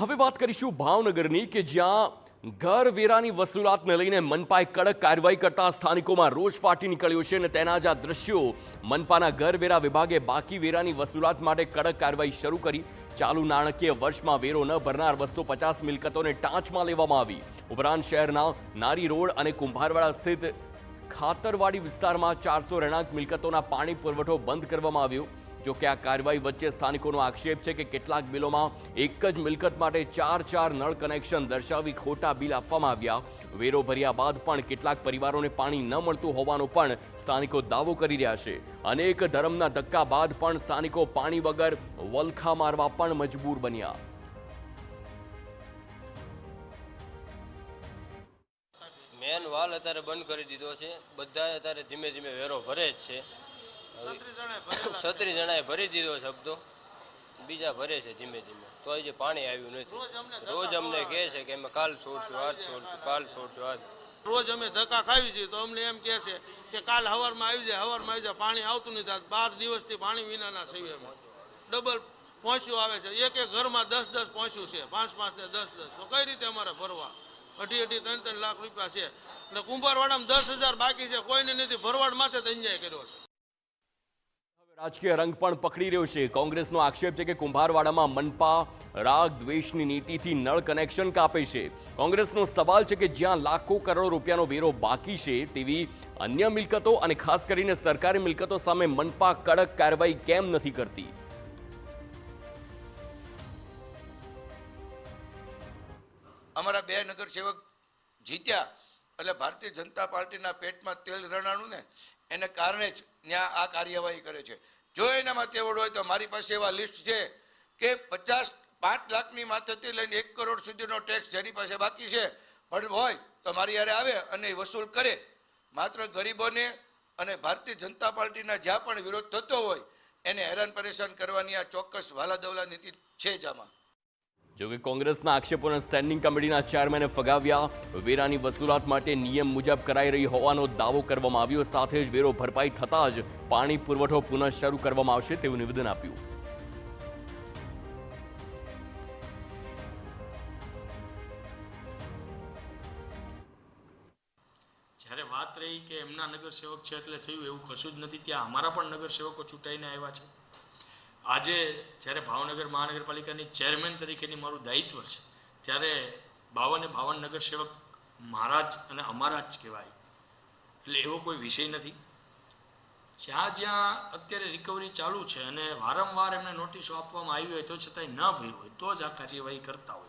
હવે વાત કરીશું ભાવનગરની કે જ્યાં ઘર વેરાની વસૂલાતને લઈને મનપાએ કડક કાર્યવાહી કરતા સ્થાનિકોમાં રોષ ફાટી નીકળ્યો છે અને તેના જ આ દ્રશ્યો મનપાના ઘર વેરા વિભાગે બાકી વેરાની વસૂલાત માટે કડક કાર્યવાહી શરૂ કરી। ચાલુ નાણાકીય વર્ષમાં વેરો ન ભરનાર 250 મિલકતોને ટાંચમાં લેવામાં આવી। ઉપરાંત શહેરના નારી રોડ અને કુંભારવાડા સ્થિત ખાતરવાડી વિસ્તારમાં 400 રહેણાંક મિલકતોના પાણી પુરવઠો બંધ કરવામાં આવ્યો। જો કે આ કાર્યવાહી વચ્ચે સ્થાનિકોનો આક્ષેપ છે કે કેટલાક બિલોમાં એક જ મિલકત માટે 4 નળ કનેક્શન દર્શાવી ખોટા બિલ આપવામાં આવ્યા। વેરો ભર્યા બાદ પણ કેટલાક પરિવારોને પાણી ન મળતું હોવાનો પણ સ્થાનિકો દાવો કરી રહ્યા છે। અનેક ધર્મના ધક્કા બાદ પણ સ્થાનિકો પાણી વગર વલખા મારવા પણ મજબૂર બન્યા। મેન વાલ અત્યારે બંધ કરી દીધો છે। બધા અત્યારે ધીમે ધીમે વેરો ભરે જ છે। 36 જણાએ ભરી દીધો શબ્દો, બીજા ભરે છે ધીમે ધીમે, તો હજી પાણી આવ્યું નથી। રોજ અમને કહે છે કે અમે કાલ છોડશું, આજ છોડશું, કાલ છોડશું, આજ રોજ અમે ધક્કા ખાવી છીએ તો અમને એમ કહે છે કે કાલ સવારમાં આવી જાય, પાણી આવતું નથી। 12 દિવસથી પાણી વિનાના છીએ અમે। ડબલ પહોંચ્યું આવે છે, એક ઘરમાં 10 પહોંચ્યું છે, 5 ને 10 તો કઈ રીતે અમારે ભરવા? 2.5 3 લાખ રૂપિયા છે અને કુંભારવાડામાં 10,000 બાકી છે, કોઈને નથી। ભરવાડ માથે તો અન્યાય કર્યો છે। રાજકીય રંગ પણ પકડી રહ્યો છે। કોંગ્રેસનો આક્ષેપ છે કે કુંભારવાડામાં મનપા રાગ દ્વેષની નીતિથી નળ કનેક્શન કાપે છે। કોંગ્રેસનો સવાલ છે કે જ્યાં લાખો કરોડો રૂપિયાનો વેરો બાકી છે તેવી અન્ય મિલકતો અને ખાસ કરીને સરકારી મિલકતો સામે મનપા કડક કાર્યવાહી કેમ નથી કરતી? અમારા 2 નગરસેવક જીત્યા એટલે ભારતીય જનતા પાર્ટીના પેટમાં તેલ રણાણું ને એને કારણે જ ત્યાં આ કાર્યવાહી કરે છે। જો એનામાં તેવડ હોય તો મારી પાસે એવા લિસ્ટ છે કે 5 લાખની માથેથી લઈને 1 કરોડ સુધીનો ટેક્સ જેની પાસે બાકી છે પણ હોય તો મારી યારે આવે અને વસૂલ કરે। માત્ર ગરીબોને અને ભારતીય જનતા પાર્ટીના જ્યાં પણ વિરોધ થતો હોય એને હેરાન પરેશાન કરવાની આ ચોક્કસ વાલાદવલા નીતિ છે જ આમાં। જોકે કોંગ્રેસના આક્ષેપોને સ્ટેન્ડિંગ કમિટીના ચેરમેને ફગાવ્યા। વેરાની વસૂલાત માટે નિયમ મુજબ કરાઈ રહી હોવાનો દાવો કરવામાં આવ્યો। સાથે જ વેરો ભરપાઈ થતાં જ પાણી પુરવઠો પુનઃ શરૂ કરવામાં આવશે તેવું નિવેદન આપ્યું। જ્યારે વાત રહી કે એમના નગરસેવક છે એટલે થયું એવું કશું જ નથી। ત્યાં અમારા પણ નગરસેવકો ચૂંટાઈને આવ્યા છે। આજે જ્યારે ભાવનગર મહાનગરપાલિકાની ચેરમેન તરીકેની મારું દાયિત્વ છે ત્યારે 52 નગરસેવક મારા જ અને અમારા જ કહેવાય, એટલે એવો કોઈ વિષય નથી। જ્યાં જ્યાં અત્યારે રિકવરી ચાલુ છે અને વારંવાર એમને નોટિસો આપવામાં આવી હોય તો છતાંય ન ભર્યું હોય તો જ આ કાર્યવાહી કરતા હોય છે।